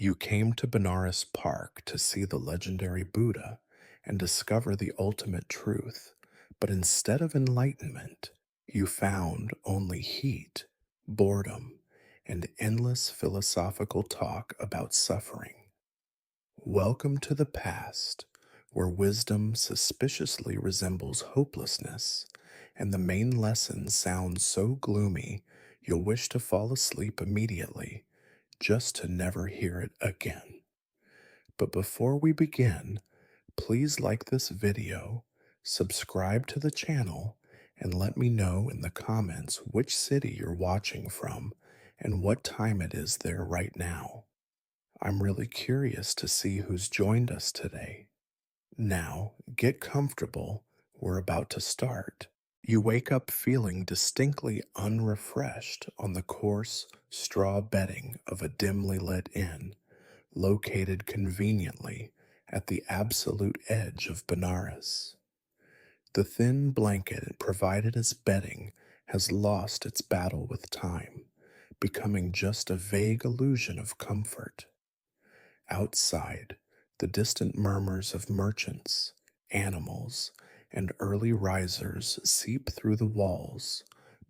You came to Benares Park to see the legendary Buddha and discover the ultimate truth, but instead of enlightenment, you found only heat, boredom, and endless philosophical talk about suffering. Welcome to the past, where wisdom suspiciously resembles hopelessness, and the main lesson sounds so gloomy you'll wish to fall asleep immediately just to never hear it again. But before we begin, please like this video, subscribe to the channel, and let me know in the comments which city you're watching from and what time it is there right now. I'm really curious to see who's joined us today. Now, get comfortable. We're about to start. You wake up feeling distinctly unrefreshed on the coarse straw bedding of a dimly lit inn, located conveniently at the absolute edge of Benares. The thin blanket provided as bedding has lost its battle with time, becoming just a vague illusion of comfort. Outside, the distant murmurs of merchants, animals, and early risers seep through the walls,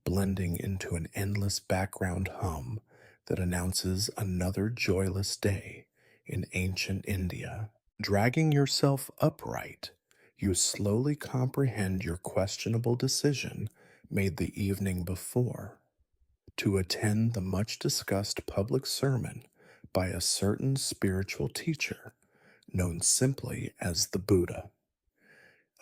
blending into an endless background hum that announces another joyless day in ancient India. Dragging yourself upright, you slowly comprehend your questionable decision made the evening before to attend the much discussed public sermon by a certain spiritual teacher known simply as the Buddha.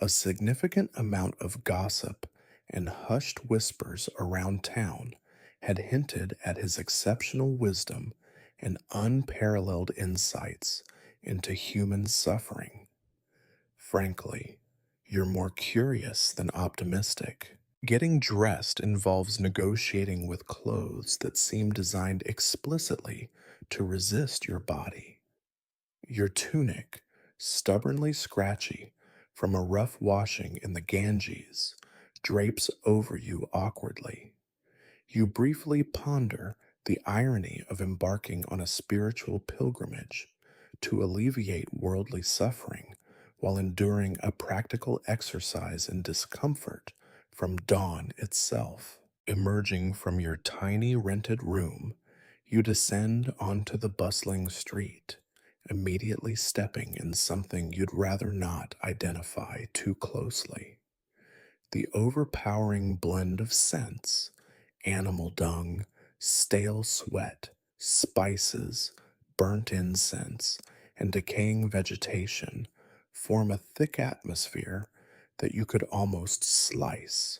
A significant amount of gossip and hushed whispers around town had hinted at his exceptional wisdom and unparalleled insights into human suffering. Frankly, you're more curious than optimistic. Getting dressed involves negotiating with clothes that seem designed explicitly to resist your body. Your tunic, stubbornly scratchy from a rough washing in the Ganges, drapes over you awkwardly. You briefly ponder the irony of embarking on a spiritual pilgrimage to alleviate worldly suffering while enduring a practical exercise in discomfort from dawn itself. Emerging from your tiny rented room, you descend onto the bustling street, immediately stepping in something you'd rather not identify too closely. The overpowering blend of scents, animal dung, stale sweat, spices, burnt incense, and decaying vegetation form a thick atmosphere that you could almost slice.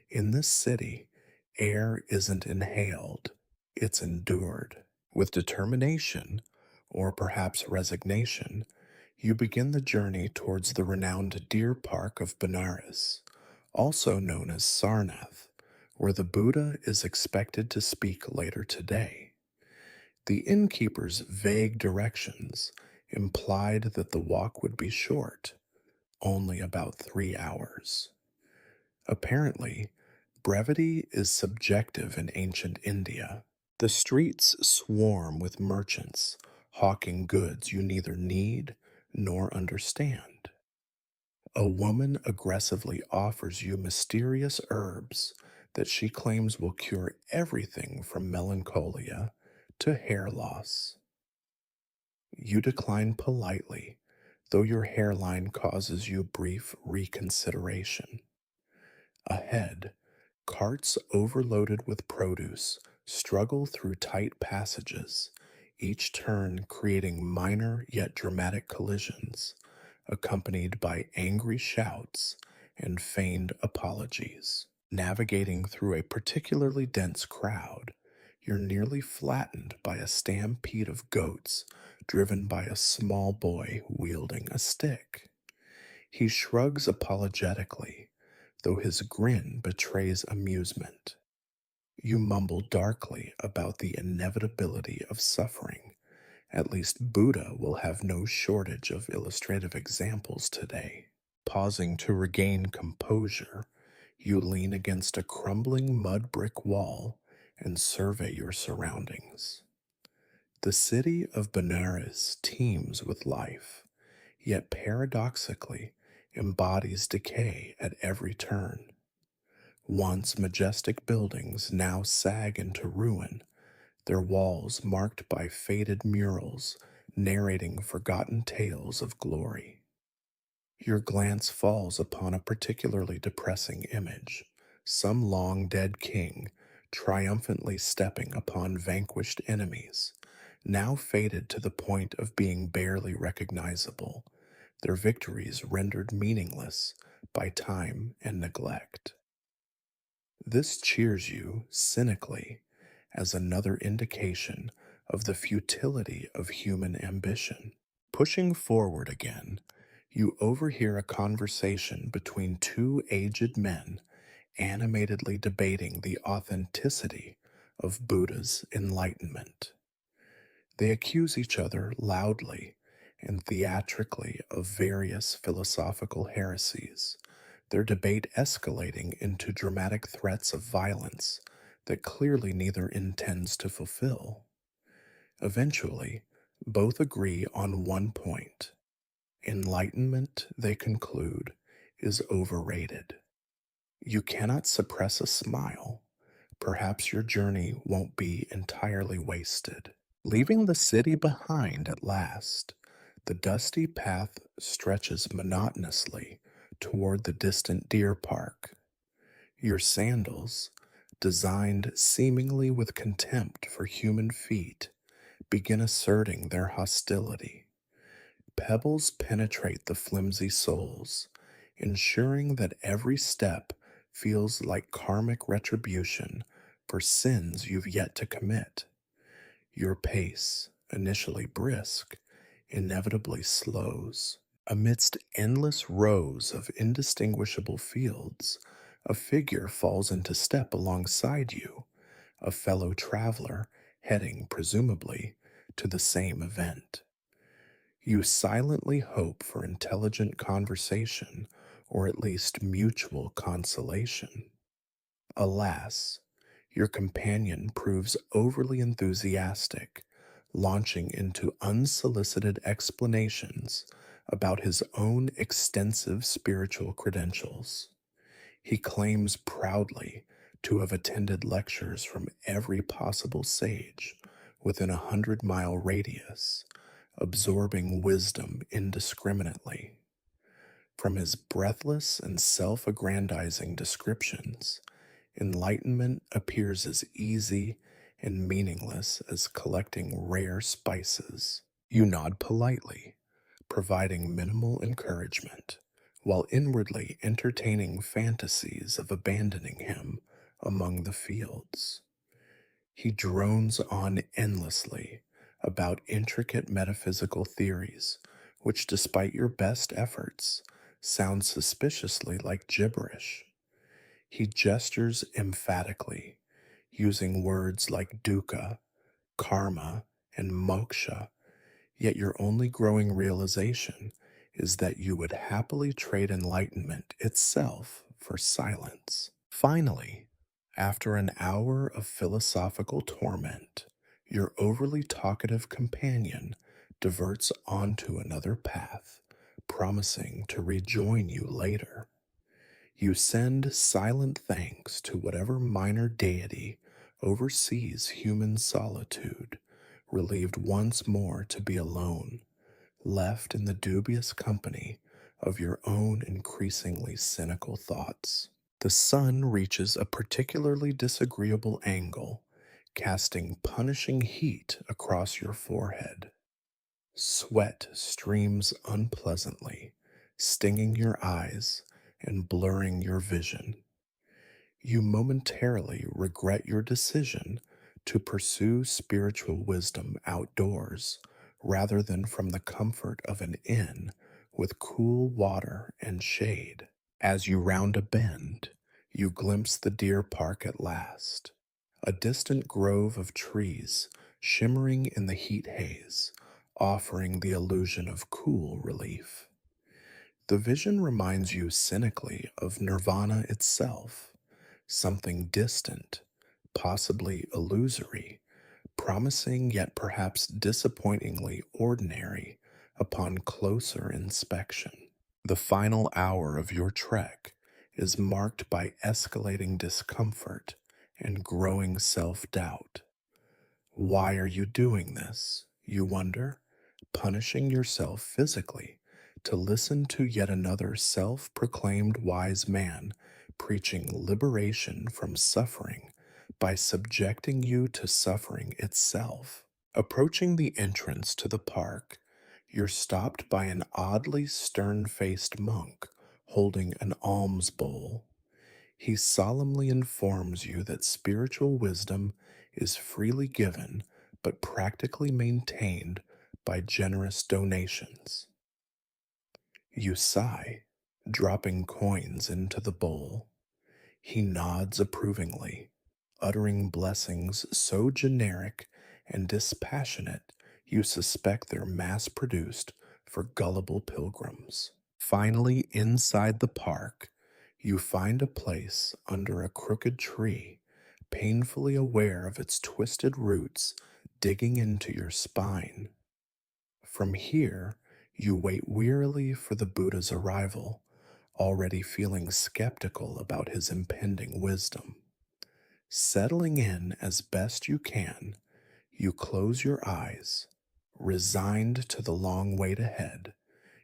In this city, air isn't inhaled, it's endured. With determination, or perhaps resignation, you begin the journey towards the renowned deer park of Benares, also known as Sarnath, where the Buddha is expected to speak later today. The innkeeper's vague directions implied that the walk would be short, only about 3 hours. Apparently, brevity is subjective in ancient India. The streets swarm with merchants hawking goods you neither need nor understand. A woman aggressively offers you mysterious herbs that she claims will cure everything from melancholia to hair loss. You decline politely, though your hairline causes you brief reconsideration. Ahead, carts overloaded with produce struggle through tight passages, each turn creating minor yet dramatic collisions, accompanied by angry shouts and feigned apologies. Navigating through a particularly dense crowd, you're nearly flattened by a stampede of goats driven by a small boy wielding a stick. He shrugs apologetically, though his grin betrays amusement. You mumble darkly about the inevitability of suffering. At least Buddha will have no shortage of illustrative examples today. Pausing to regain composure, you lean against a crumbling mud brick wall and survey your surroundings. The city of Benares teems with life, yet paradoxically embodies decay at every turn. Once majestic buildings now sag into ruin, their walls marked by faded murals narrating forgotten tales of glory. Your glance falls upon a particularly depressing image, some long dead king triumphantly stepping upon vanquished enemies, now faded to the point of being barely recognizable, their victories rendered meaningless by time and neglect. This cheers you cynically as another indication of the futility of human ambition. Pushing forward again, you overhear a conversation between two aged men animatedly debating the authenticity of Buddha's enlightenment. They accuse each other loudly and theatrically of various philosophical heresies, their debate escalating into dramatic threats of violence that clearly neither intends to fulfill. Eventually, both agree on one point. Enlightenment, they conclude, is overrated. You cannot suppress a smile. Perhaps your journey won't be entirely wasted. Leaving the city behind at last, the dusty path stretches monotonously toward the distant deer park. Your sandals, designed seemingly with contempt for human feet, begin asserting their hostility. Pebbles penetrate the flimsy soles, ensuring that every step feels like karmic retribution for sins you've yet to commit. Your pace, initially brisk, inevitably slows. Amidst endless rows of indistinguishable fields, a figure falls into step alongside you, a fellow traveler heading, presumably, to the same event. You silently hope for intelligent conversation or at least mutual consolation. Alas, your companion proves overly enthusiastic, launching into unsolicited explanations about his own extensive spiritual credentials. He claims proudly to have attended lectures from every possible sage within 100-mile radius, absorbing wisdom indiscriminately. From his breathless and self aggrandizing descriptions, enlightenment appears as easy and meaningless as collecting rare spices. You nod politely, providing minimal encouragement, while inwardly entertaining fantasies of abandoning him among the fields. He drones on endlessly about intricate metaphysical theories, which, despite your best efforts, sound suspiciously like gibberish. He gestures emphatically, using words like dukkha, karma, and moksha, yet your only growing realization is that you would happily trade enlightenment itself for silence. Finally, after an hour of philosophical torment, your overly talkative companion diverts onto another path, promising to rejoin you later. You send silent thanks to whatever minor deity oversees human solitude, relieved once more to be alone, left in the dubious company of your own increasingly cynical thoughts. The sun reaches a particularly disagreeable angle, casting punishing heat across your forehead. Sweat streams unpleasantly, stinging your eyes and blurring your vision. You momentarily regret your decision to pursue spiritual wisdom outdoors rather than from the comfort of an inn with cool water and shade. As you round a bend, you glimpse the deer park at last, a distant grove of trees shimmering in the heat haze, offering the illusion of cool relief. The vision reminds you cynically of nirvana itself, something distant, possibly illusory, promising yet perhaps disappointingly ordinary upon closer inspection. The final hour of your trek is marked by escalating discomfort and growing self doubt. Why are you doing this? You wonder, punishing yourself physically to listen to yet another self proclaimed wise man preaching liberation from suffering by subjecting you to suffering itself. Approaching the entrance to the park, you're stopped by an oddly stern faced monk holding an alms bowl. He solemnly informs you that spiritual wisdom is freely given but practically maintained by generous donations. You sigh, dropping coins into the bowl. He nods approvingly, uttering blessings so generic and dispassionate you suspect they're mass produced for gullible pilgrims. Finally, inside the park, you find a place under a crooked tree, painfully aware of its twisted roots digging into your spine. From here, you wait wearily for the Buddha's arrival, already feeling skeptical about his impending wisdom. Settling in as best you can, you close your eyes, resigned to the long wait ahead,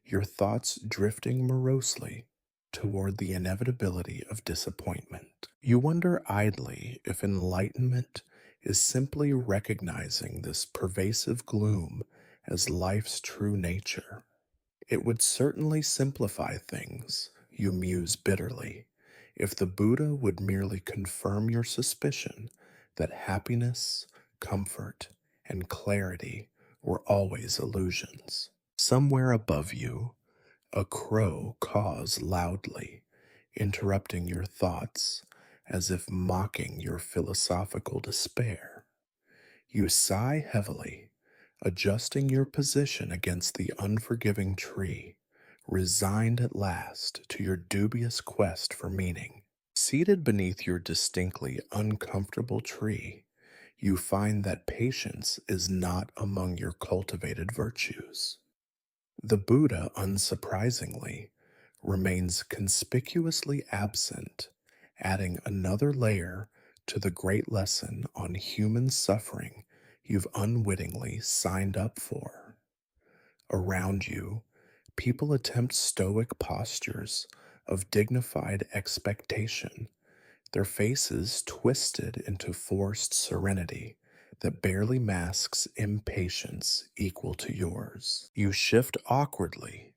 your thoughts drifting morosely toward the inevitability of disappointment. You wonder idly if enlightenment is simply recognizing this pervasive gloom as life's true nature. It would certainly simplify things, you muse bitterly, if the Buddha would merely confirm your suspicion that happiness, comfort, and clarity were always illusions. Somewhere above you, a crow caws loudly, interrupting your thoughts as if mocking your philosophical despair. You sigh heavily, adjusting your position against the unforgiving tree, resigned at last to your dubious quest for meaning. Seated beneath your distinctly uncomfortable tree, you find that patience is not among your cultivated virtues. The Buddha, unsurprisingly, remains conspicuously absent, adding another layer to the great lesson on human suffering you've unwittingly signed up for. Around you, people attempt stoic postures of dignified expectation, their faces twisted into forced serenity that barely masks impatience equal to yours. You shift awkwardly,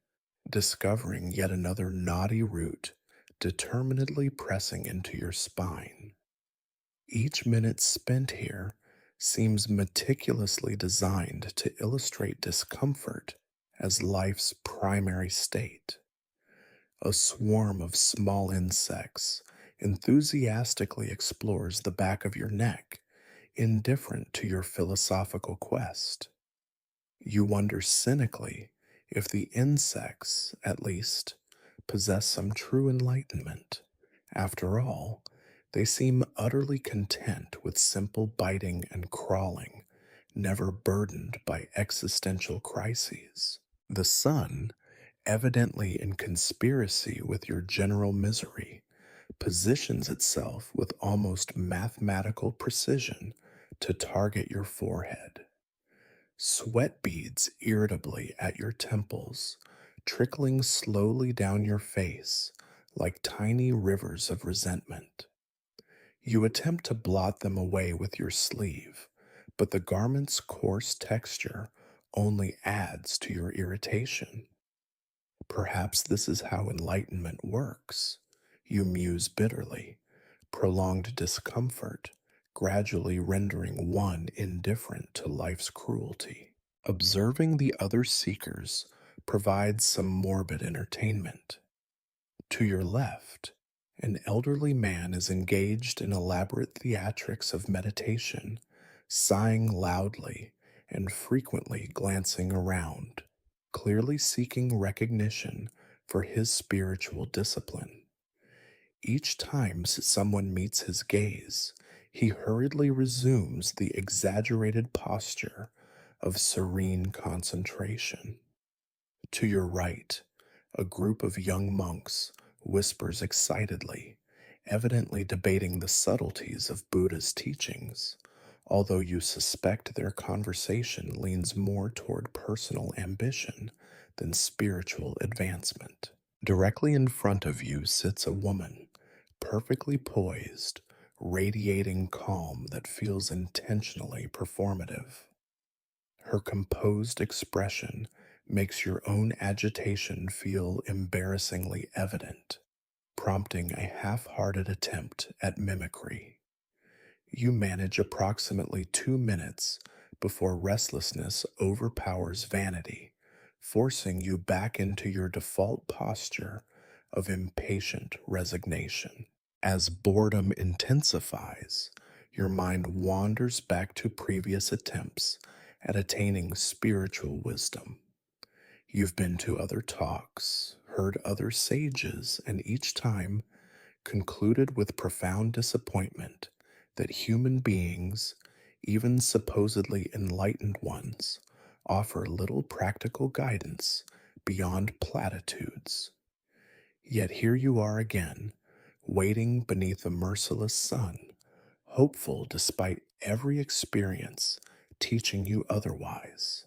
discovering yet another knotty root determinedly pressing into your spine. Each minute spent here seems meticulously designed to illustrate discomfort as life's primary state. A swarm of small insects enthusiastically explores the back of your neck, indifferent to your philosophical quest. You wonder cynically if the insects, at least, possess some true enlightenment. After all, they seem utterly content with simple biting and crawling, never burdened by existential crises. The sun, evidently in conspiracy with your general misery, positions itself with almost mathematical precision to target your forehead. Sweat beads irritably at your temples, trickling slowly down your face like tiny rivers of resentment. You attempt to blot them away with your sleeve, but the garment's coarse texture only adds to your irritation. Perhaps this is how enlightenment works. You muse bitterly, prolonged discomfort, gradually rendering one indifferent to life's cruelty. Observing the other seekers provides some morbid entertainment. To your left, an elderly man is engaged in elaborate theatrics of meditation, sighing loudly and frequently glancing around, clearly seeking recognition for his spiritual discipline. Each time someone meets his gaze, he hurriedly resumes the exaggerated posture of serene concentration. To your right, a group of young monks whispers excitedly, evidently debating the subtleties of Buddha's teachings, although you suspect their conversation leans more toward personal ambition than spiritual advancement. Directly in front of you sits a woman, perfectly poised, radiating calm that feels intentionally performative. Her composed expression makes your own agitation feel embarrassingly evident, prompting a half hearted attempt at mimicry. You manage approximately 2 minutes before restlessness overpowers vanity, forcing you back into your default posture of impatient resignation. As boredom intensifies, your mind wanders back to previous attempts at attaining spiritual wisdom. You've been to other talks, heard other sages, and each time concluded with profound disappointment that human beings, even supposedly enlightened ones, offer little practical guidance beyond platitudes. Yet here you are again, waiting beneath a merciless sun, hopeful despite every experience teaching you otherwise.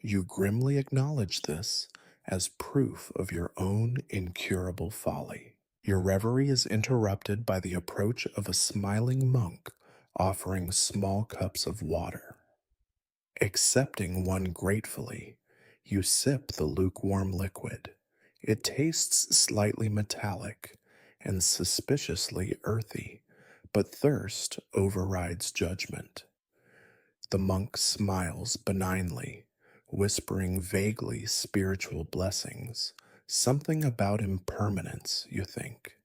You grimly acknowledge this as proof of your own incurable folly. Your reverie is interrupted by the approach of a smiling monk offering small cups of water. Accepting one gratefully, you sip the lukewarm liquid. It tastes slightly metallic and suspiciously earthy, but thirst overrides judgment. The monk smiles benignly, whispering vaguely spiritual blessings, something about impermanence, you think.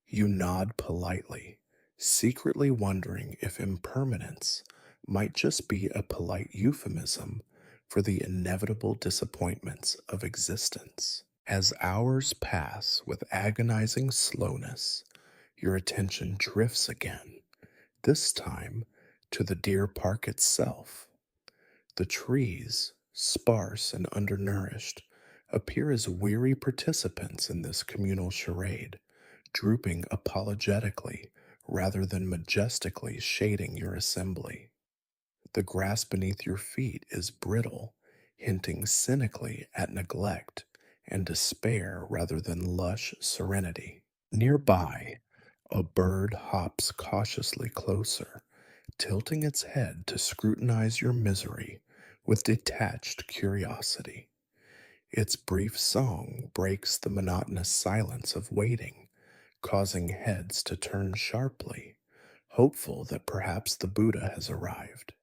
You nod politely, secretly wondering if impermanence might just be a polite euphemism for the inevitable disappointments of existence. As hours pass with agonizing slowness, your attention drifts again, this time to the deer park itself. The trees, sparse and undernourished, appear as weary participants in this communal charade, drooping apologetically rather than majestically shading your assembly. The grass beneath your feet is brittle, hinting cynically at neglect and despair rather than lush serenity. Nearby, a bird hops cautiously closer, tilting its head to scrutinize your misery with detached curiosity. Its brief song breaks the monotonous silence of waiting, causing heads to turn sharply, hopeful that perhaps the Buddha has arrived.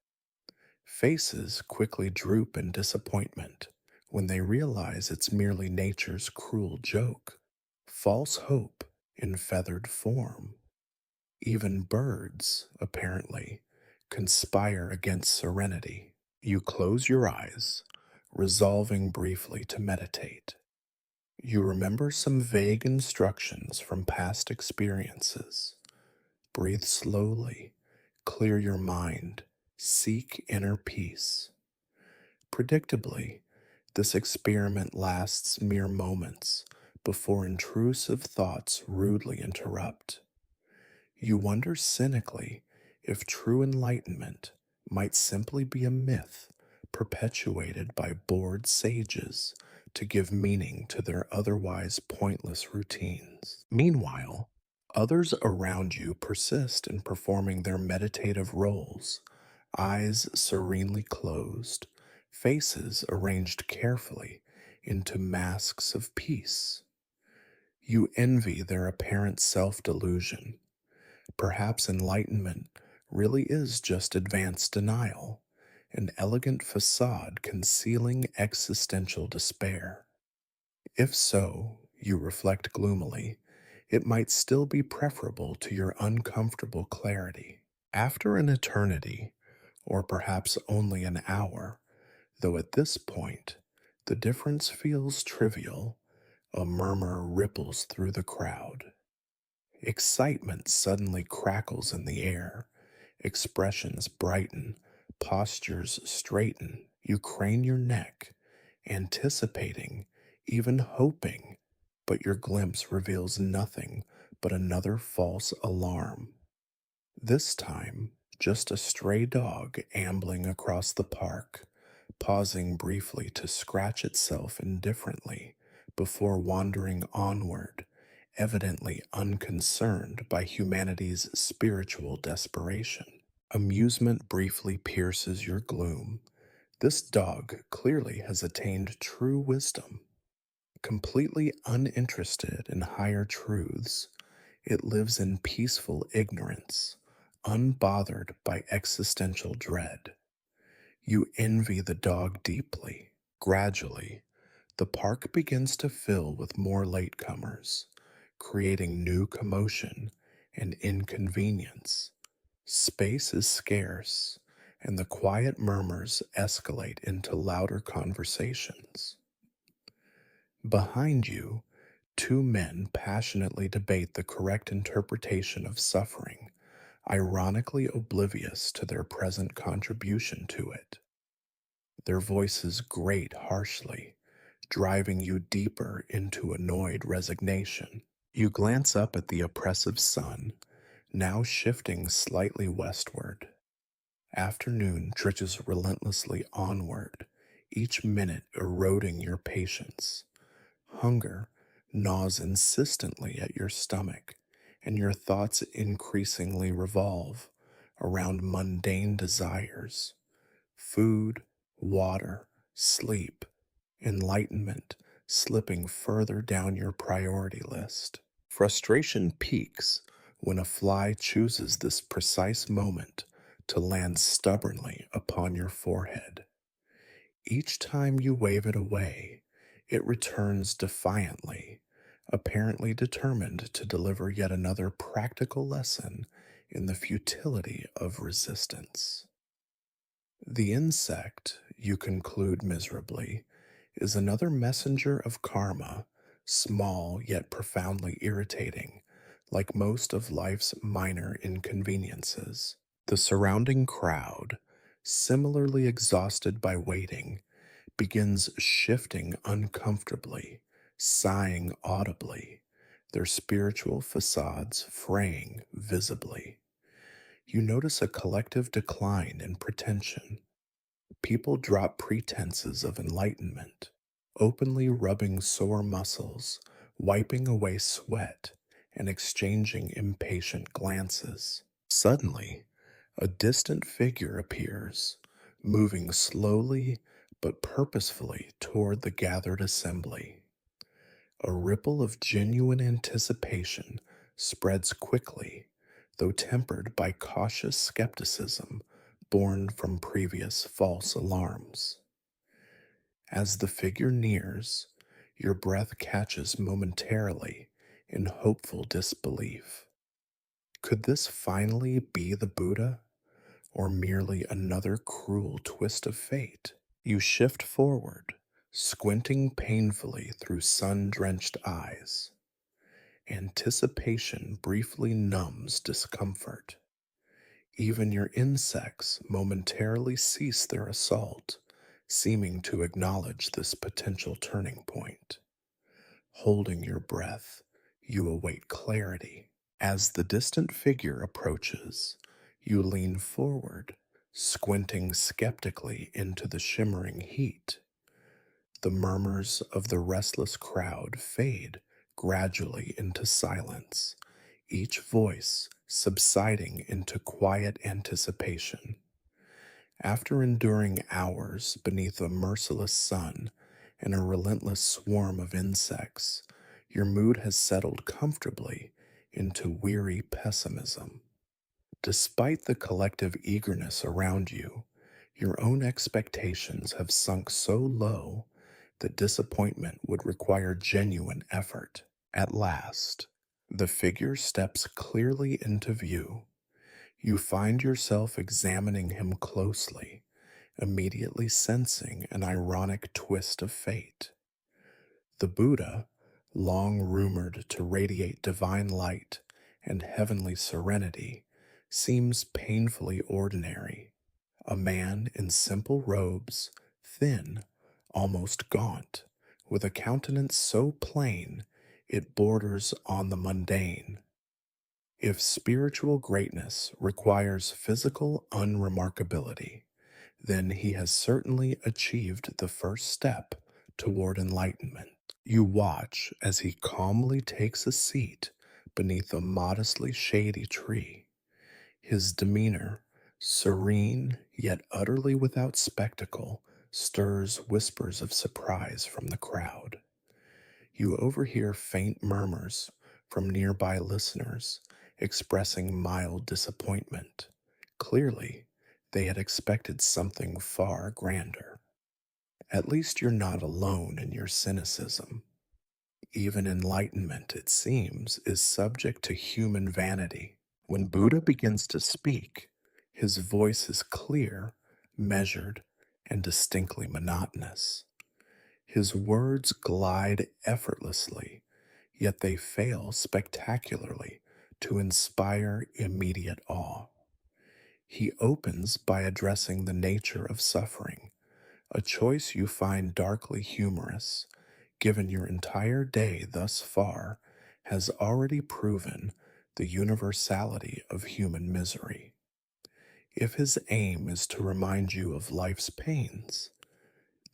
Faces quickly droop in disappointment when they realize it's merely nature's cruel joke. False hope in feathered form. Even birds, apparently, conspire against serenity. You close your eyes, resolving briefly to meditate. You remember some vague instructions from past experiences. Breathe slowly, clear your mind, seek inner peace. Predictably, this experiment lasts mere moments before intrusive thoughts rudely interrupt. You wonder cynically if true enlightenment might simply be a myth perpetuated by bored sages to give meaning to their otherwise pointless routines. Meanwhile, others around you persist in performing their meditative roles, eyes serenely closed, faces arranged carefully into masks of peace. You envy their apparent self delusion. Perhaps enlightenment really is just advanced denial, an elegant facade concealing existential despair. If so, you reflect gloomily, it might still be preferable to your uncomfortable clarity. After an eternity, or perhaps only an hour, though at this point the difference feels trivial, a murmur ripples through the crowd. Excitement suddenly crackles in the air Expressions brighten, postures straighten. You crane your neck, anticipating, even hoping, but your glimpse reveals nothing but another false alarm. This time, just a stray dog ambling across the park, pausing briefly to scratch itself indifferently before wandering onward, evidently unconcerned by humanity's spiritual desperation. Amusement briefly pierces your gloom. This dog clearly has attained true wisdom. Completely uninterested in higher truths, it lives in peaceful ignorance, unbothered by existential dread. You envy the dog deeply. Gradually, the park begins to fill with more latecomers, creating new commotion and inconvenience. Space is scarce, and the quiet murmurs escalate into louder conversations. Behind you, two men passionately debate the correct interpretation of suffering, ironically oblivious to their present contribution to it. Their voices grate harshly, driving you deeper into annoyed resignation. You glance up at the oppressive sun, now shifting slightly westward. Afternoon trudges relentlessly onward, each minute eroding your patience. Hunger gnaws insistently at your stomach, and your thoughts increasingly revolve around mundane desires: food, water, sleep, enlightenment slipping further down your priority list. Frustration peaks when a fly chooses this precise moment to land stubbornly upon your forehead. Each time you wave it away, it returns defiantly, apparently determined to deliver yet another practical lesson in the futility of resistance. The insect, you conclude miserably, is another messenger of karma, small yet profoundly irritating, like most of life's minor inconveniences. The surrounding crowd, similarly exhausted by waiting, begins shifting uncomfortably, sighing audibly, their spiritual facades fraying visibly. You notice a collective decline in pretension. People drop pretenses of enlightenment, openly rubbing sore muscles, wiping away sweat, and exchanging impatient glances. Suddenly, a distant figure appears, moving slowly but purposefully toward the gathered assembly. A ripple of genuine anticipation spreads quickly, though tempered by cautious skepticism born from previous false alarms. As the figure nears, your breath catches momentarily in hopeful disbelief. Could this finally be the Buddha, or merely another cruel twist of fate? You shift forward, squinting painfully through sun-drenched eyes. Anticipation briefly numbs discomfort. Even your insects momentarily cease their assault, seeming to acknowledge this potential turning point. Holding your breath, you await clarity. As the distant figure approaches, you lean forward, squinting skeptically into the shimmering heat. The murmurs of the restless crowd fade gradually into silence, each voice subsiding into quiet anticipation. After enduring hours beneath a merciless sun and a relentless swarm of insects, your mood has settled comfortably into weary pessimism. Despite the collective eagerness around you, your own expectations have sunk so low that disappointment would require genuine effort. At last, the figure steps clearly into view. You find yourself examining him closely, immediately sensing an ironic twist of fate. The Buddha, long rumored to radiate divine light and heavenly serenity, seems painfully ordinary. A man in simple robes, thin, almost gaunt, with a countenance so plain it borders on the mundane. If spiritual greatness requires physical unremarkability, then he has certainly achieved the first step toward enlightenment. You watch as he calmly takes a seat beneath a modestly shady tree. His demeanor, serene yet utterly without spectacle, stirs whispers of surprise from the crowd. You overhear faint murmurs from nearby listeners expressing mild disappointment. Clearly, they had expected something far grander. At least you're not alone in your cynicism. Even enlightenment, it seems, is subject to human vanity. When Buddha begins to speak, his voice is clear, measured, and distinctly monotonous. His words glide effortlessly, yet they fail spectacularly to inspire immediate awe. He opens by addressing the nature of suffering, a choice you find darkly humorous, given your entire day thus far has already proven the universality of human misery. If his aim is to remind you of life's pains,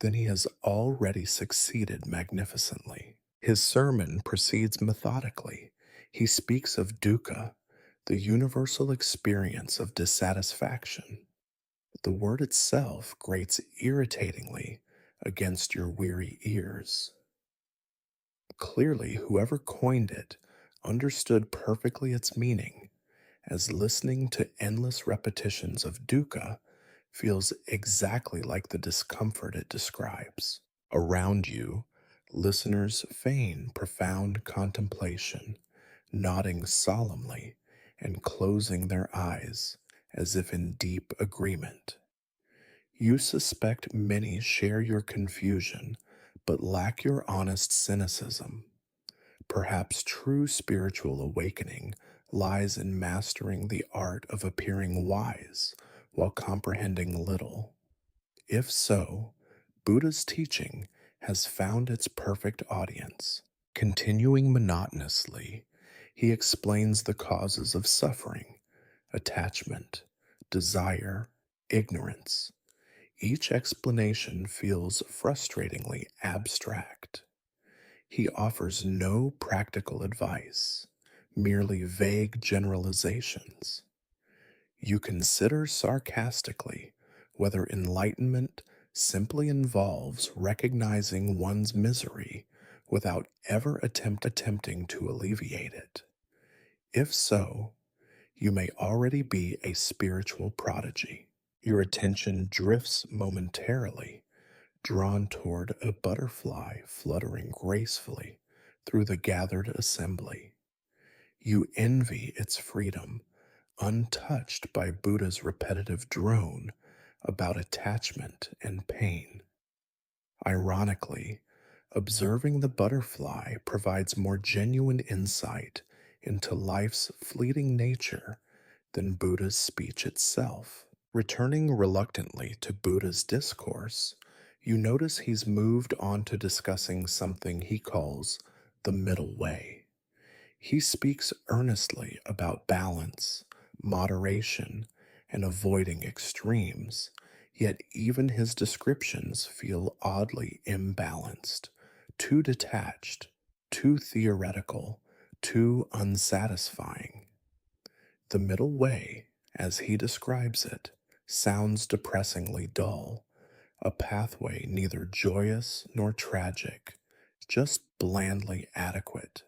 then he has already succeeded magnificently. His sermon proceeds methodically. He speaks of dukkha, the universal experience of dissatisfaction. The word itself grates irritatingly against your weary ears. Clearly, whoever coined it understood perfectly its meaning, as listening to endless repetitions of dukkha feels exactly like the discomfort it describes. Around you, listeners feign profound contemplation, nodding solemnly and closing their eyes as if in deep agreement. You suspect many share your confusion, but lack your honest cynicism. Perhaps true spiritual awakening lies in mastering the art of appearing wise while comprehending little. If so, Buddha's teaching has found its perfect audience. Continuing monotonously, he explains the causes of suffering, attachment, desire, ignorance. Each explanation feels frustratingly abstract. He offers no practical advice, merely vague generalizations. You consider sarcastically whether enlightenment simply involves recognizing one's misery without ever attempting to alleviate it. If so, you may already be a spiritual prodigy. Your attention drifts momentarily, drawn toward a butterfly fluttering gracefully through the gathered assembly. You envy its freedom, untouched by Buddha's repetitive drone about attachment and pain. Ironically, observing the butterfly provides more genuine insight into life's fleeting nature than Buddha's speech itself. Returning reluctantly to Buddha's discourse, you notice he's moved on to discussing something he calls the middle way. He speaks earnestly about balance, moderation, and avoiding extremes, yet even his descriptions feel oddly imbalanced, too detached, too theoretical, too unsatisfying. The middle way, as he describes it, sounds depressingly dull, a pathway neither joyous nor tragic, just blandly adequate.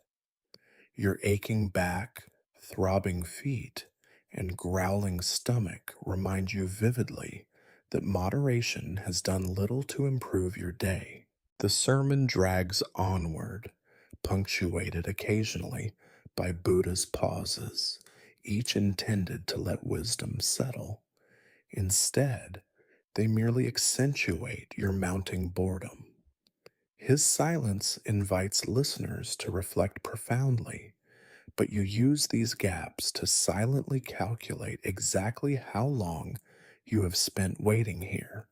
Your aching back, throbbing feet, and growling stomach remind you vividly that moderation has done little to improve your day. The sermon drags onward, punctuated occasionally by Buddha's pauses, each intended to let wisdom settle. Instead, they merely accentuate your mounting boredom. His silence invites listeners to reflect profoundly, but you use these gaps to silently calculate exactly how long you have spent waiting here,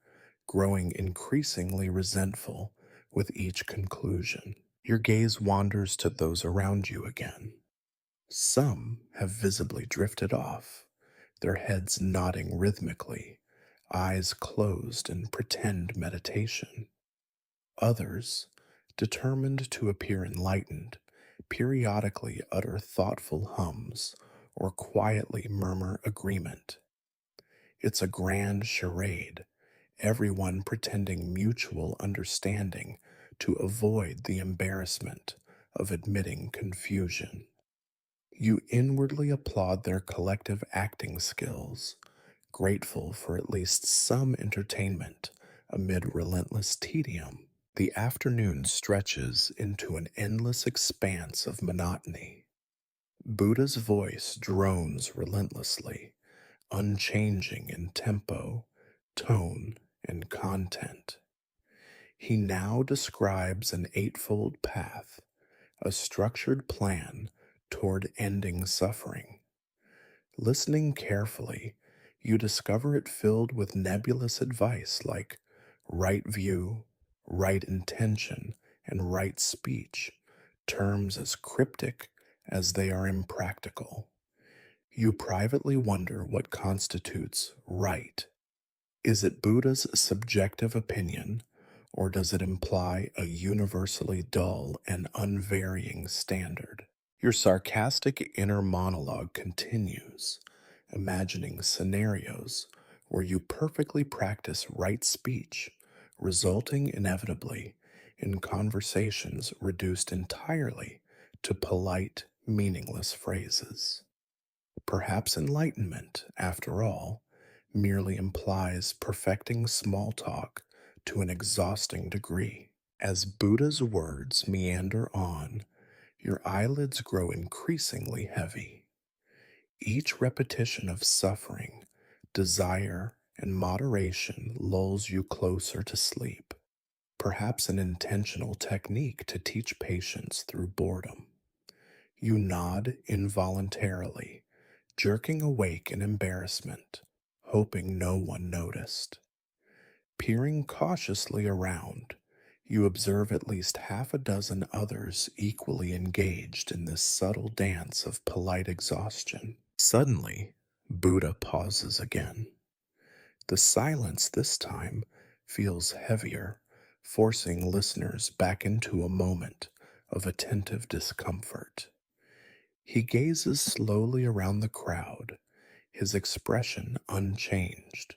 growing increasingly resentful with each conclusion. Your gaze wanders to those around you again. Some have visibly drifted off, their heads nodding rhythmically, eyes closed in pretend meditation. Others, determined to appear enlightened, periodically utter thoughtful hums or quietly murmur agreement. It's a grand charade, everyone pretending mutual understanding to avoid the embarrassment of admitting confusion. You inwardly applaud their collective acting skills, grateful for at least some entertainment amid relentless tedium. The afternoon stretches into an endless expanse of monotony. Buddha's voice drones relentlessly, unchanging in tempo, tone, and content. He now describes an eightfold path, a structured plan toward ending suffering. Listening carefully, you discover it filled with nebulous advice like right view, right intention, and right speech, terms as cryptic as they are impractical. You privately wonder what constitutes right. Is it Buddha's subjective opinion, or does it imply a universally dull and unvarying standard? Your sarcastic inner monologue continues, imagining scenarios where you perfectly practice right speech, resulting inevitably in conversations reduced entirely to polite, meaningless phrases. Perhaps enlightenment, after all, merely implies perfecting small talk to an exhausting degree. As Buddha's words meander on, your eyelids grow increasingly heavy. Each repetition of suffering, desire, and moderation lulls you closer to sleep, perhaps an intentional technique to teach patience through boredom. You nod involuntarily, jerking awake in embarrassment, hoping no one noticed. Peering cautiously around, you observe at least half a dozen others equally engaged in this subtle dance of polite exhaustion. Suddenly, Buddha pauses again. The silence this time feels heavier, forcing listeners back into a moment of attentive discomfort. He gazes slowly around the crowd, his expression unchanged.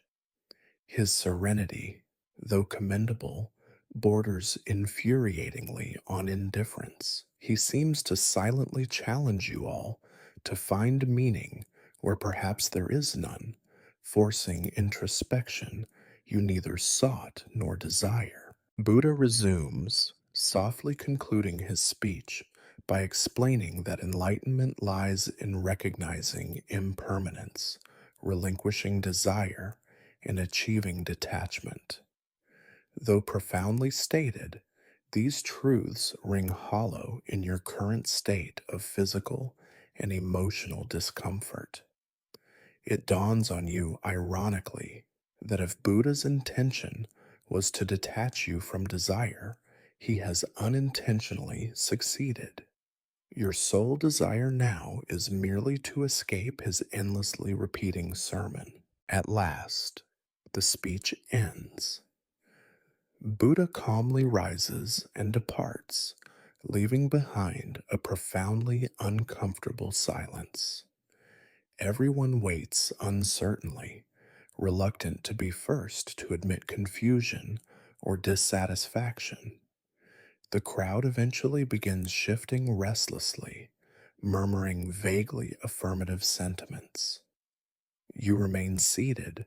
His serenity, though commendable, borders infuriatingly on indifference. He seems to silently challenge you all to find meaning where perhaps there is none, forcing introspection you neither sought nor desire. Buddha resumes, softly concluding his speech by explaining that enlightenment lies in recognizing impermanence, relinquishing desire, and achieving detachment. Though profoundly stated, these truths ring hollow in your current state of physical and emotional discomfort. It dawns on you, ironically, that if Buddha's intention was to detach you from desire, he has unintentionally succeeded. Your sole desire now is merely to escape his endlessly repeating sermon. At last, the speech ends. Buddha calmly rises and departs, leaving behind a profoundly uncomfortable silence. Everyone waits uncertainly, reluctant to be first to admit confusion or dissatisfaction. The crowd eventually begins shifting restlessly, murmuring vaguely affirmative sentiments. You remain seated,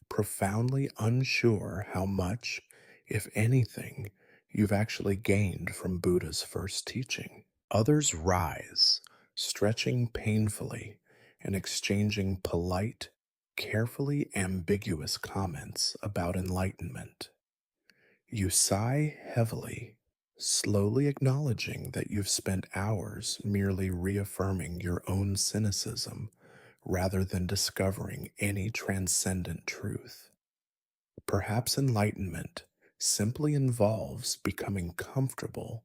profoundly unsure how much, if anything, you've actually gained from Buddha's first teaching. Others rise, stretching painfully and exchanging polite, carefully ambiguous comments about enlightenment. You sigh heavily, slowly acknowledging that you've spent hours merely reaffirming your own cynicism rather than discovering any transcendent truth. Perhaps enlightenment simply involves becoming comfortable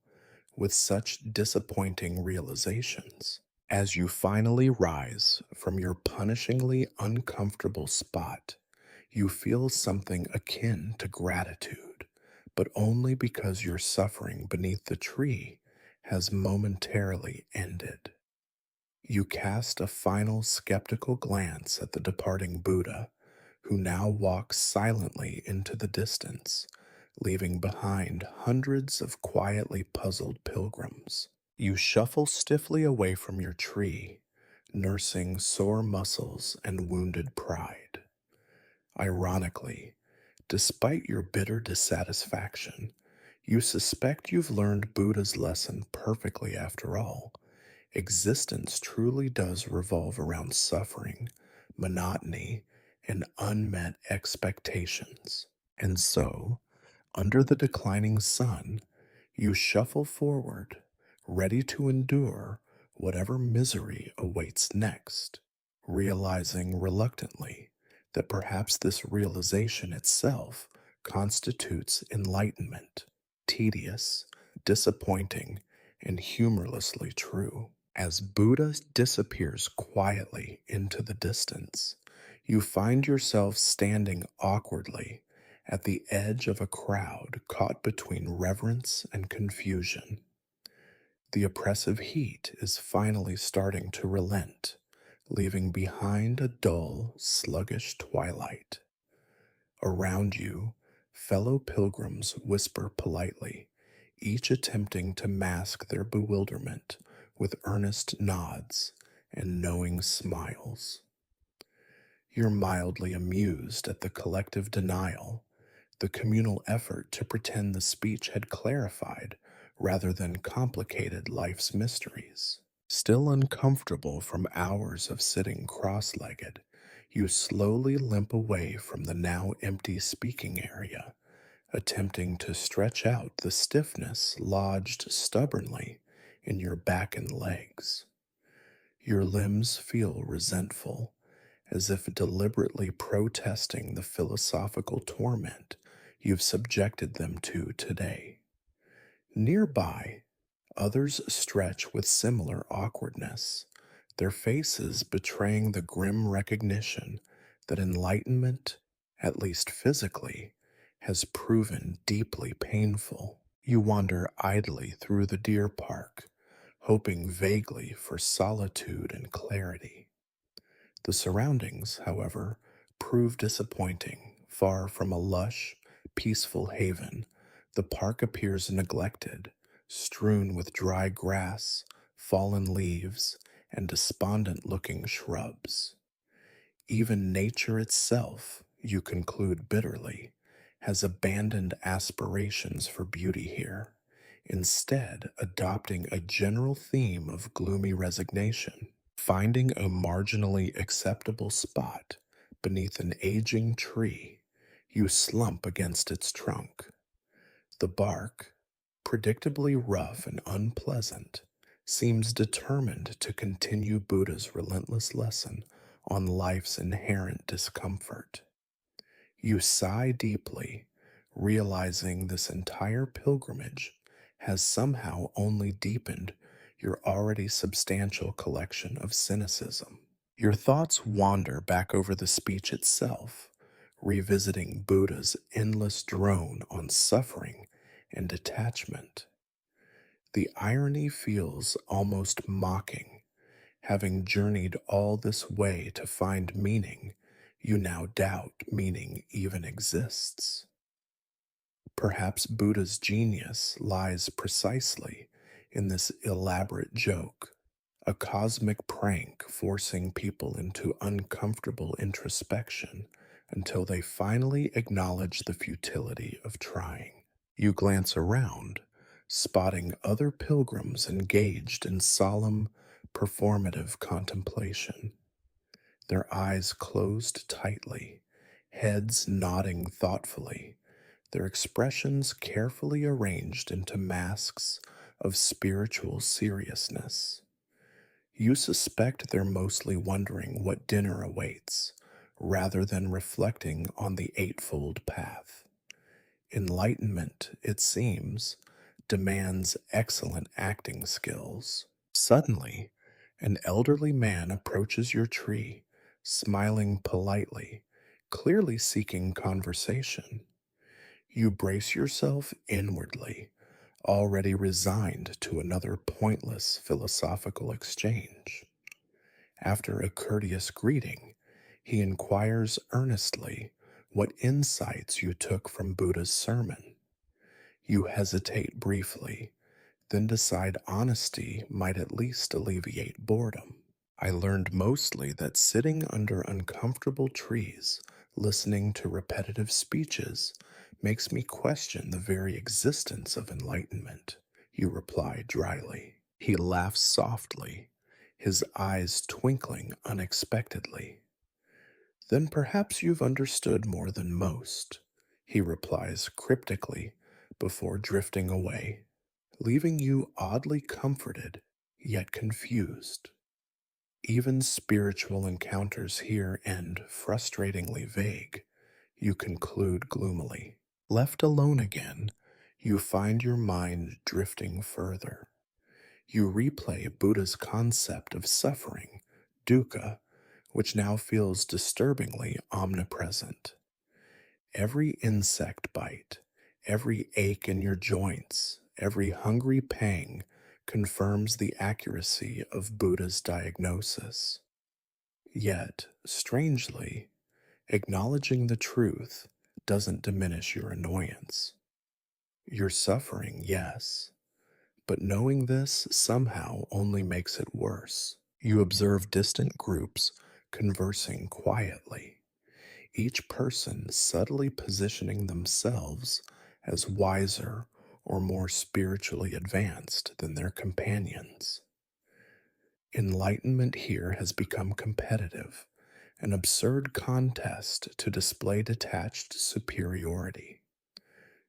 with such disappointing realizations. As you finally rise from your punishingly uncomfortable spot, you feel something akin to gratitude, but only because your suffering beneath the tree has momentarily ended. You cast a final skeptical glance at the departing Buddha, who now walks silently into the distance, leaving behind hundreds of quietly puzzled pilgrims. You shuffle stiffly away from your tree, nursing sore muscles and wounded pride. Ironically, despite your bitter dissatisfaction, you suspect you've learned Buddha's lesson perfectly after all. Existence truly does revolve around suffering, monotony, and unmet expectations. And so, under the declining sun, you shuffle forward, ready to endure whatever misery awaits next, realizing reluctantly that perhaps this realization itself constitutes enlightenment, tedious, disappointing, and humorlessly true. As Buddha disappears quietly into the distance, you find yourself standing awkwardly at the edge of a crowd caught between reverence and confusion. The oppressive heat is finally starting to relent, leaving behind a dull, sluggish twilight. Around you, fellow pilgrims whisper politely, each attempting to mask their bewilderment with earnest nods and knowing smiles. You're mildly amused at the collective denial, the communal effort to pretend the speech had clarified rather than complicated life's mysteries. Still uncomfortable from hours of sitting cross legged, you slowly limp away from the now empty speaking area, attempting to stretch out the stiffness lodged stubbornly in your back and legs. Your limbs feel resentful, as if deliberately protesting the philosophical torment you've subjected them to today. Nearby, others stretch with similar awkwardness, their faces betraying the grim recognition that enlightenment, at least physically, has proven deeply painful. You wander idly through the deer park, hoping vaguely for solitude and clarity. The surroundings, however, prove disappointing. Far from a lush, peaceful haven, the park appears neglected, strewn with dry grass, fallen leaves, and despondent looking shrubs. Even nature itself, you conclude bitterly, has abandoned aspirations for beauty here, instead, adopting a general theme of gloomy resignation. Finding a marginally acceptable spot beneath an aging tree, you slump against its trunk. The bark, predictably rough and unpleasant, seems determined to continue Buddha's relentless lesson on life's inherent discomfort. You sigh deeply, realizing this entire pilgrimage has somehow only deepened your already substantial collection of cynicism. Your thoughts wander back over the speech itself, revisiting Buddha's endless drone on suffering and detachment. The irony feels almost mocking. Having journeyed all this way to find meaning, you now doubt meaning even exists. Perhaps Buddha's genius lies precisely in this elaborate joke, a cosmic prank forcing people into uncomfortable introspection until they finally acknowledge the futility of trying. You glance around, spotting other pilgrims engaged in solemn, performative contemplation, their eyes closed tightly, heads nodding thoughtfully, their expressions carefully arranged into masks of spiritual seriousness. You suspect they're mostly wondering what dinner awaits, rather than reflecting on the Eightfold Path. Enlightenment, it seems, demands excellent acting skills. Suddenly, an elderly man approaches your tree, smiling politely, clearly seeking conversation. You brace yourself inwardly, already resigned to another pointless philosophical exchange. After a courteous greeting, he inquires earnestly what insights you took from Buddha's sermon. You hesitate briefly, then decide honesty might at least alleviate boredom. I learned mostly that sitting under uncomfortable trees, listening to repetitive speeches, makes me question the very existence of enlightenment, you reply dryly. He laughs softly, his eyes twinkling unexpectedly. Then perhaps you've understood more than most, he replies cryptically before drifting away, leaving you oddly comforted yet confused. Even spiritual encounters here end frustratingly vague, you conclude gloomily. Left alone again, you find your mind drifting further. You replay Buddha's concept of suffering, dukkha, which now feels disturbingly omnipresent. Every insect bite, every ache in your joints, every hungry pang confirms the accuracy of Buddha's diagnosis. Yet, strangely, acknowledging the truth doesn't diminish your annoyance. You're suffering, yes, but knowing this somehow only makes it worse. You observe distant groups conversing quietly, each person subtly positioning themselves as wiser or more spiritually advanced than their companions. Enlightenment here has become competitive, an absurd contest to display detached superiority.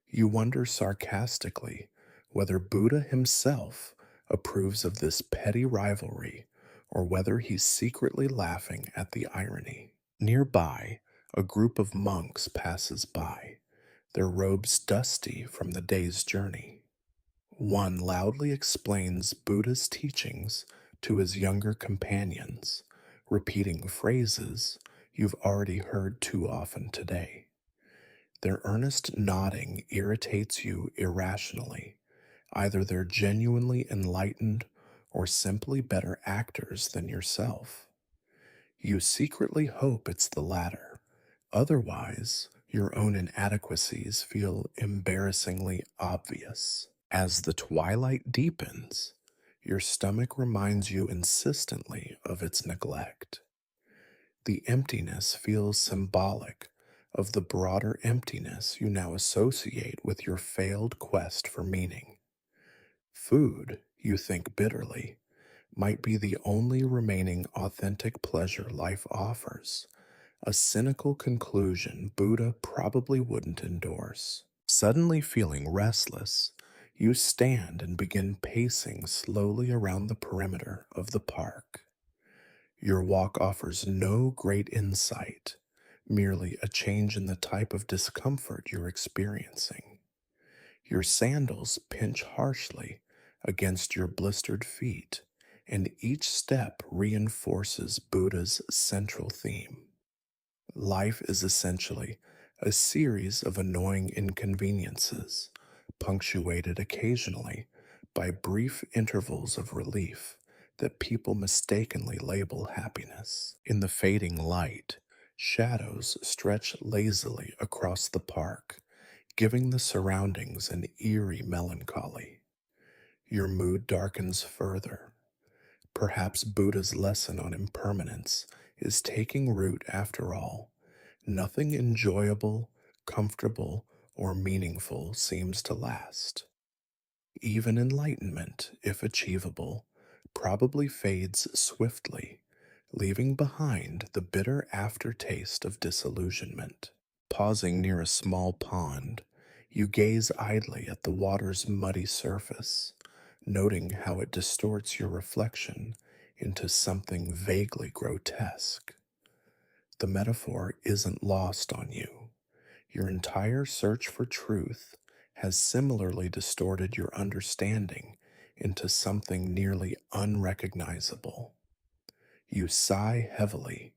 You wonder sarcastically whether Buddha himself approves of this petty rivalry or whether he's secretly laughing at the irony. Nearby, a group of monks passes by, their robes dusty from the day's journey. One loudly explains Buddha's teachings to his younger companions, repeating phrases you've already heard too often today. Their earnest nodding irritates you irrationally. Either they're genuinely enlightened or simply better actors than yourself. You secretly hope it's the latter. Otherwise, your own inadequacies feel embarrassingly obvious. As the twilight deepens, your stomach reminds you insistently of its neglect. The emptiness feels symbolic of the broader emptiness you now associate with your failed quest for meaning. Food, you think bitterly, might be the only remaining authentic pleasure life offers, a cynical conclusion Buddha probably wouldn't endorse. Suddenly feeling restless, you stand and begin pacing slowly around the perimeter of the park. Your walk offers no great insight, merely a change in the type of discomfort you're experiencing. Your sandals pinch harshly against your blistered feet, and each step reinforces Buddha's central theme. Life is essentially a series of annoying inconveniences, punctuated occasionally by brief intervals of relief that people mistakenly label happiness. In the fading light, shadows stretch lazily across the park, giving the surroundings an eerie melancholy. Your mood darkens further. Perhaps Buddha's lesson on impermanence is taking root after all. Nothing enjoyable, comfortable, or meaningful seems to last. Even enlightenment, if achievable, probably fades swiftly, leaving behind the bitter aftertaste of disillusionment. Pausing near a small pond, You gaze idly at the water's muddy surface, noting how it distorts your reflection into something vaguely grotesque. The metaphor isn't lost on you. Your entire search for truth has similarly distorted your understanding into something nearly unrecognizable. You sigh heavily,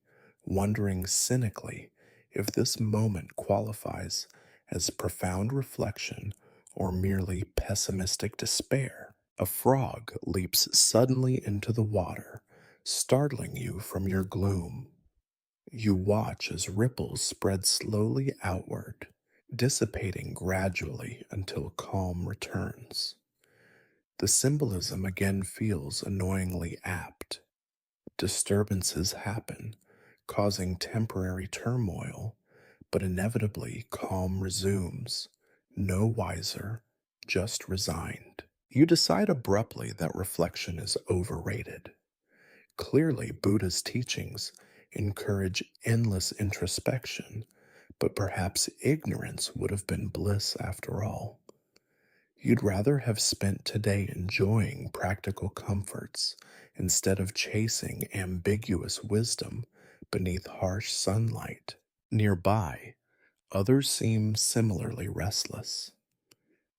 wondering cynically if this moment qualifies as profound reflection or merely pessimistic despair. A frog leaps suddenly into the water, startling you from your gloom. You watch as ripples spread slowly outward, dissipating gradually until calm returns. The symbolism again feels annoyingly apt. Disturbances happen, causing temporary turmoil, but inevitably calm resumes, no wiser, just resigned. You decide abruptly that reflection is overrated. Clearly, Buddha's teachings encourage endless introspection, but perhaps ignorance would have been bliss after all. You'd rather have spent today enjoying practical comforts instead of chasing ambiguous wisdom beneath harsh sunlight. Nearby, others seem similarly restless.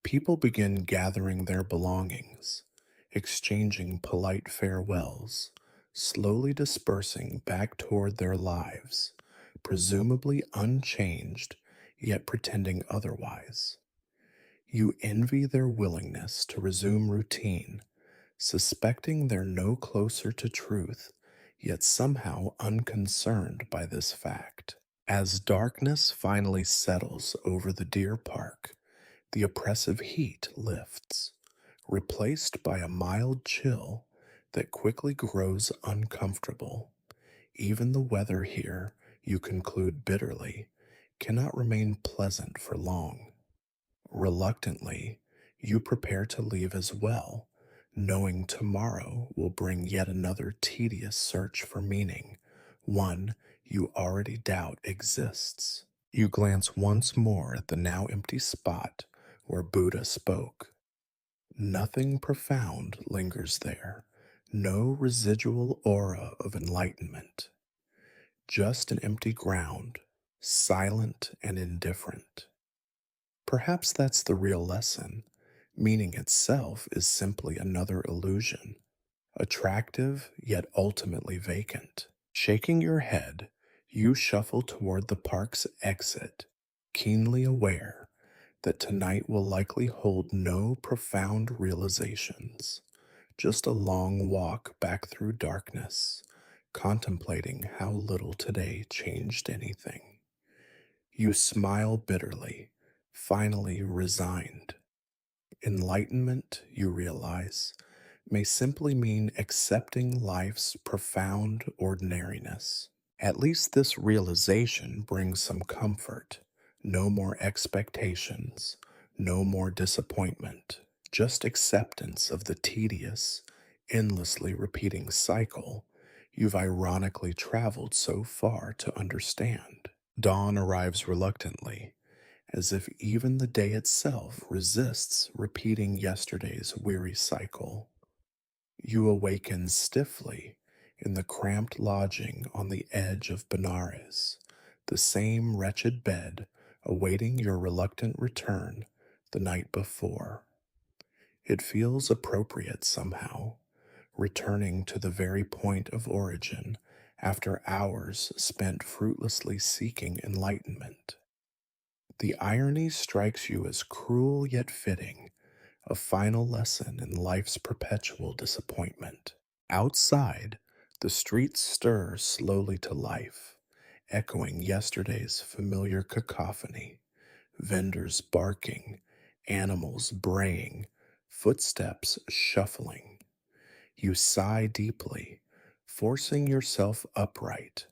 People begin gathering their belongings, exchanging polite farewells, slowly dispersing back toward their lives, presumably unchanged, yet pretending otherwise. You envy their willingness to resume routine, suspecting they're no closer to truth, yet somehow unconcerned by this fact. As darkness finally settles over the deer park, the oppressive heat lifts, replaced by a mild chill that quickly grows uncomfortable. Even the weather here, you conclude bitterly, cannot remain pleasant for long. Reluctantly, you prepare to leave as well, knowing tomorrow will bring yet another tedious search for meaning, one you already doubt exists. You glance once more at the now empty spot where Buddha spoke. Nothing profound lingers there, no residual aura of enlightenment, just an empty ground, silent and indifferent. Perhaps that's the real lesson. Meaning itself is simply another illusion, attractive yet ultimately vacant. Shaking your head, you shuffle toward the park's exit, keenly aware that tonight will likely hold no profound realizations, just a long walk back through darkness, contemplating how little today changed anything. You smile bitterly, finally resigned. Enlightenment, you realize, may simply mean accepting life's profound ordinariness. At least this realization brings some comfort. No more expectations, no more disappointment, just acceptance of the tedious, endlessly repeating cycle you've ironically traveled so far to understand. Dawn arrives reluctantly, as if even the day itself resists repeating yesterday's weary cycle. You awaken stiffly in the cramped lodging on the edge of Benares, the same wretched bed awaiting your reluctant return the night before. It feels appropriate somehow, returning to the very point of origin after hours spent fruitlessly seeking enlightenment. The irony strikes you as cruel yet fitting, a final lesson in life's perpetual disappointment. Outside, the streets stir slowly to life, echoing yesterday's familiar cacophony, vendors barking, animals braying, footsteps shuffling. You sigh deeply, forcing yourself upright,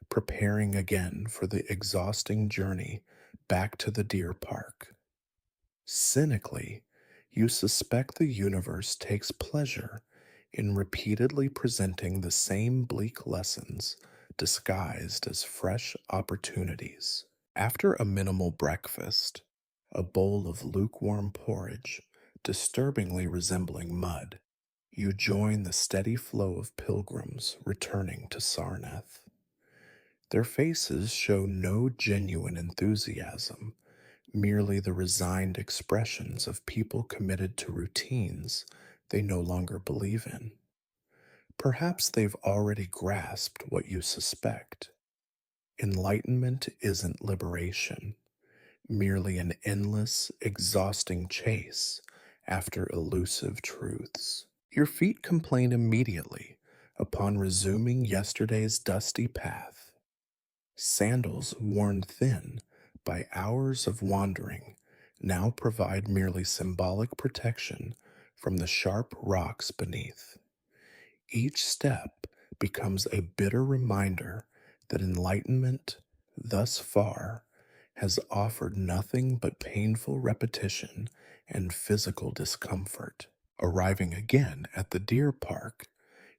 preparing again for the exhausting journey back to the deer park. Cynically, you suspect the universe takes pleasure in repeatedly presenting the same bleak lessons disguised as fresh opportunities. After a minimal breakfast, a bowl of lukewarm porridge, disturbingly resembling mud. You join the steady flow of pilgrims returning to Sarnath. Their faces show no genuine enthusiasm, merely the resigned expressions of people committed to routines they no longer believe in. Perhaps they've already grasped what you suspect. Enlightenment isn't liberation, merely an endless, exhausting chase after elusive truths. Your feet complain immediately upon resuming yesterday's dusty path. Sandals worn thin by hours of wandering now provide merely symbolic protection from the sharp rocks beneath. Each step becomes a bitter reminder that enlightenment, thus far, has offered nothing but painful repetition and physical discomfort. Arriving again at the deer park,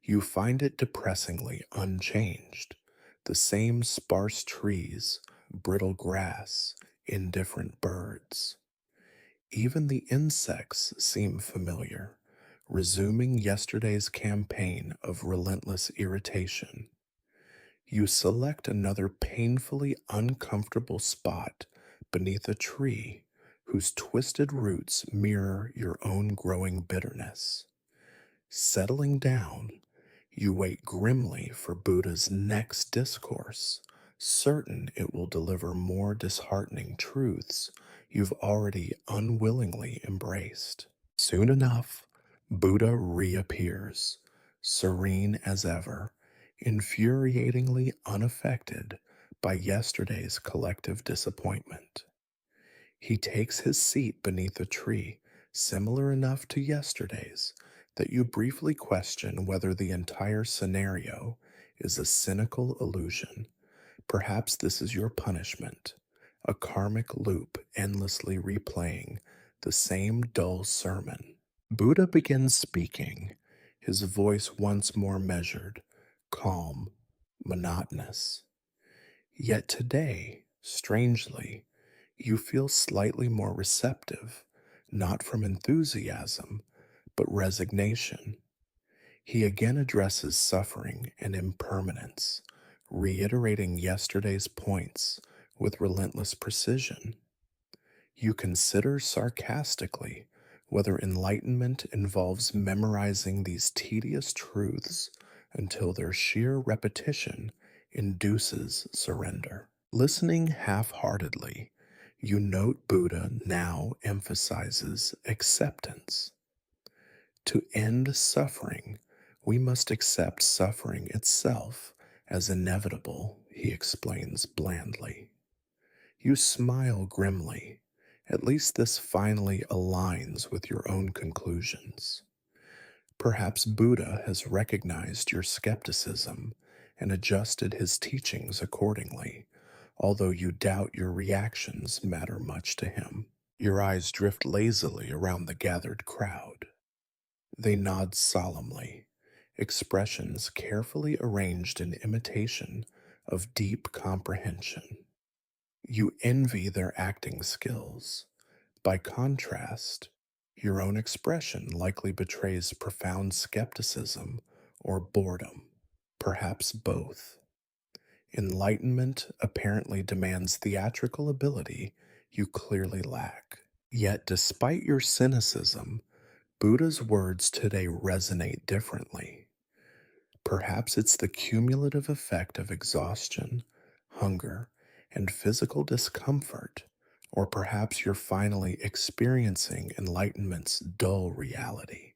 you find it depressingly unchanged. The same sparse trees, brittle grass, indifferent birds. Even the insects seem familiar, resuming yesterday's campaign of relentless irritation. You select another painfully uncomfortable spot beneath a tree whose twisted roots mirror your own growing bitterness. Settling down, you wait grimly for Buddha's next discourse, certain it will deliver more disheartening truths you've already unwillingly embraced. Soon enough, Buddha reappears, serene as ever, infuriatingly unaffected by yesterday's collective disappointment. He takes his seat beneath a tree, similar enough to yesterday's, that you briefly question whether the entire scenario is a cynical illusion. Perhaps this is your punishment, a karmic loop endlessly replaying the same dull sermon. Buddha begins speaking, his voice once more measured, calm, monotonous. Yet today, strangely, you feel slightly more receptive, not from enthusiasm, but resignation. He again addresses suffering and impermanence, reiterating yesterday's points with relentless precision. You consider sarcastically whether enlightenment involves memorizing these tedious truths until their sheer repetition induces surrender. Listening half heartedly, you note Buddha now emphasizes acceptance. To end suffering, we must accept suffering itself as inevitable, he explains blandly. You smile grimly. At least this finally aligns with your own conclusions. Perhaps Buddha has recognized your skepticism and adjusted his teachings accordingly, although you doubt your reactions matter much to him. Your eyes drift lazily around the gathered crowd. They nod solemnly, expressions carefully arranged in imitation of deep comprehension. You envy their acting skills. By contrast, your own expression likely betrays profound skepticism or boredom, perhaps both. Enlightenment apparently demands theatrical ability you clearly lack. Yet, despite your cynicism, Buddha's words today resonate differently. Perhaps it's the cumulative effect of exhaustion, hunger, and physical discomfort, or perhaps you're finally experiencing enlightenment's dull reality,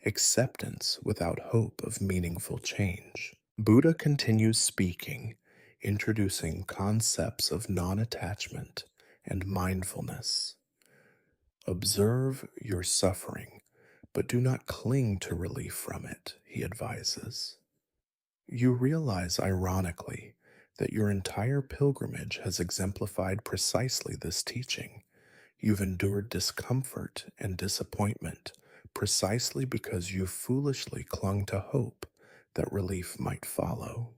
acceptance without hope of meaningful change. Buddha continues speaking, introducing concepts of non attachment and mindfulness. Observe your suffering, but do not cling to relief from it, he advises. You realize, ironically, that your entire pilgrimage has exemplified precisely this teaching. You've endured discomfort and disappointment precisely because you foolishly clung to hope that relief might follow.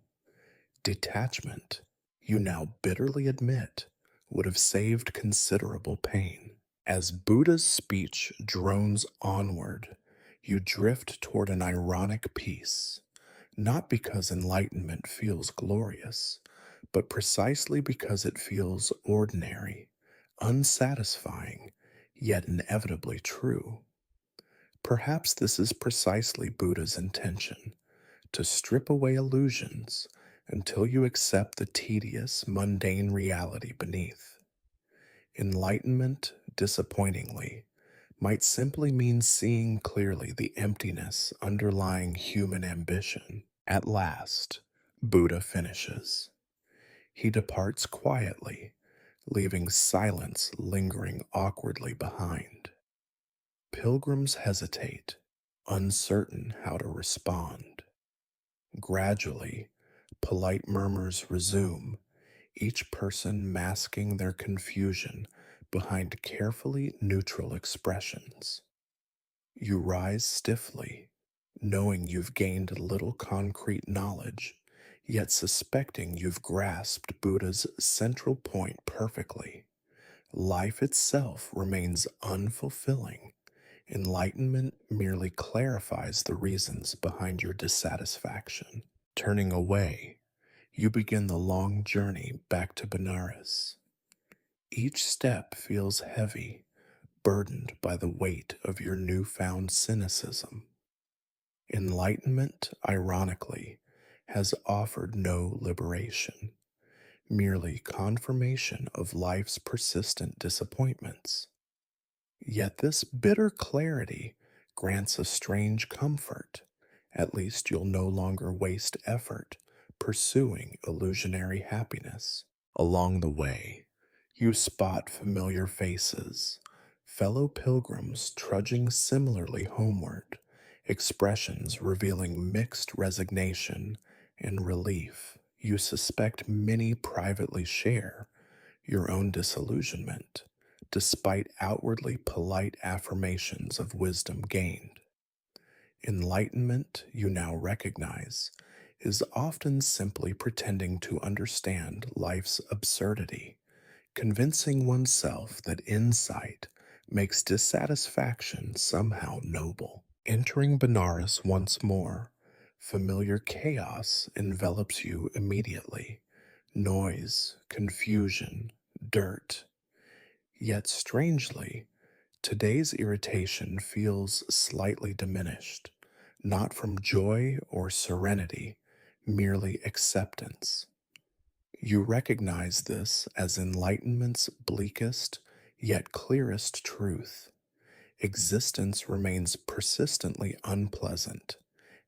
Detachment, you now bitterly admit, would have saved considerable pain. As Buddha's speech drones onward, you drift toward an ironic peace, not because enlightenment feels glorious, but precisely because it feels ordinary, unsatisfying, yet inevitably true. Perhaps this is precisely Buddha's intention, to strip away illusions until you accept the tedious, mundane reality beneath. Enlightenment, disappointingly, might simply mean seeing clearly the emptiness underlying human ambition. At last, Buddha finishes. He departs quietly, leaving silence lingering awkwardly behind. Pilgrims hesitate, uncertain how to respond. Gradually, polite murmurs resume, each person masking their confusion behind carefully neutral expressions. You rise stiffly, knowing you've gained little concrete knowledge, yet suspecting you've grasped Buddha's central point perfectly. Life itself remains unfulfilling. Enlightenment merely clarifies the reasons behind your dissatisfaction. Turning away, you begin the long journey back to Benares. Each step feels heavy, burdened by the weight of your newfound cynicism. Enlightenment, ironically, has offered no liberation, merely confirmation of life's persistent disappointments. Yet this bitter clarity grants a strange comfort. At least you'll no longer waste effort pursuing illusionary happiness. Along the way, you spot familiar faces, fellow pilgrims trudging similarly homeward, expressions revealing mixed resignation and relief. You suspect many privately share your own disillusionment, despite outwardly polite affirmations of wisdom gained. Enlightenment, you now recognize, is often simply pretending to understand life's absurdity, convincing oneself that insight makes dissatisfaction somehow noble. Entering Benares once more, familiar chaos envelops you immediately. Noise, confusion, dirt. Yet strangely, today's irritation feels slightly diminished, not from joy or serenity, merely acceptance. You recognize this as enlightenment's bleakest yet clearest truth. Existence remains persistently unpleasant,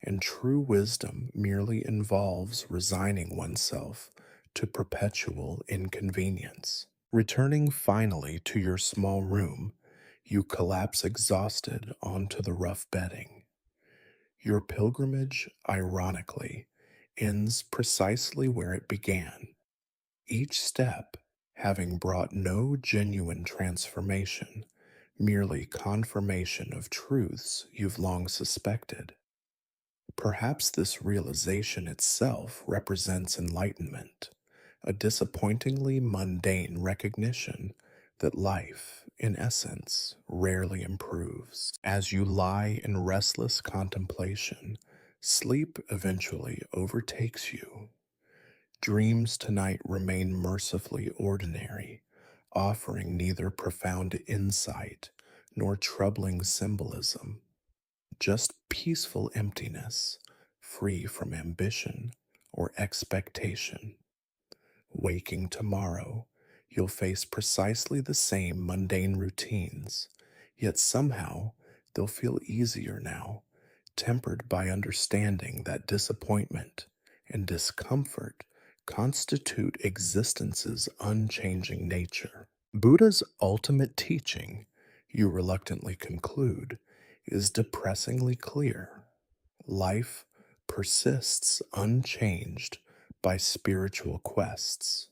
and true wisdom merely involves resigning oneself to perpetual inconvenience. Returning finally to your small room, you collapse exhausted onto the rough bedding. Your pilgrimage, ironically, ends precisely where it began, each step having brought no genuine transformation, merely confirmation of truths you've long suspected. Perhaps this realization itself represents enlightenment, a disappointingly mundane recognition that life, in essence, rarely improves. As you lie in restless contemplation, sleep eventually overtakes you. Dreams tonight remain mercifully ordinary, offering neither profound insight nor troubling symbolism, just peaceful emptiness, free from ambition or expectation. Waking tomorrow, you'll face precisely the same mundane routines, yet somehow they'll feel easier now, tempered by understanding that disappointment and discomfort constitute existence's unchanging nature. Buddha's ultimate teaching, you reluctantly conclude, is depressingly clear. Life persists unchanged by spiritual quests.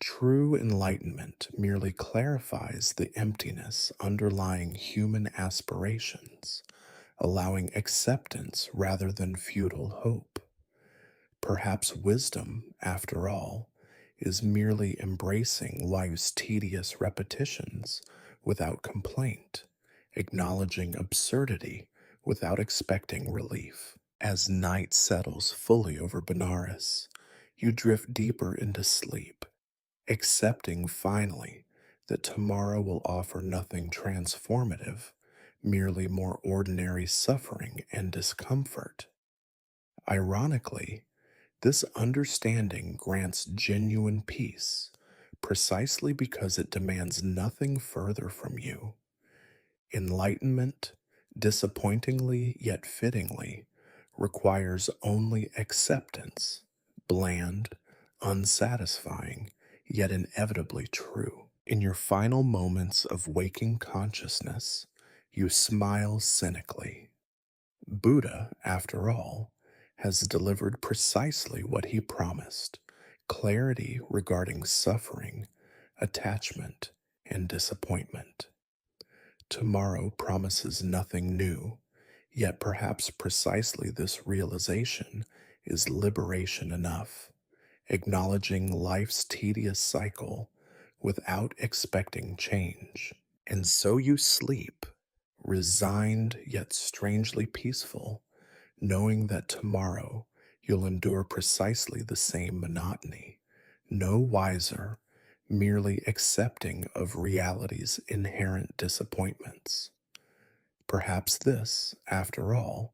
True enlightenment merely clarifies the emptiness underlying human aspirations, allowing acceptance rather than futile hope. Perhaps wisdom, after all, is merely embracing life's tedious repetitions without complaint, acknowledging absurdity without expecting relief. As night settles fully over Benares, you drift deeper into sleep, accepting finally that tomorrow will offer nothing transformative, merely more ordinary suffering and discomfort. Ironically, this understanding grants genuine peace, precisely because it demands nothing further from you. Enlightenment, disappointingly yet fittingly, requires only acceptance, bland, unsatisfying, yet inevitably true. In your final moments of waking consciousness, you smile cynically. Buddha, after all, has delivered precisely what he promised: clarity regarding suffering, attachment, and disappointment. Tomorrow promises nothing new, yet perhaps precisely this realization is liberation enough, acknowledging life's tedious cycle without expecting change. And so you sleep, resigned yet strangely peaceful, knowing that tomorrow you'll endure precisely the same monotony, no wiser, merely accepting of reality's inherent disappointments. Perhaps this, after all,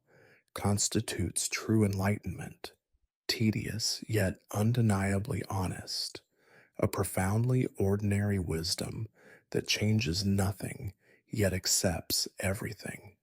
constitutes true enlightenment, tedious yet undeniably honest, a profoundly ordinary wisdom that changes nothing yet accepts everything.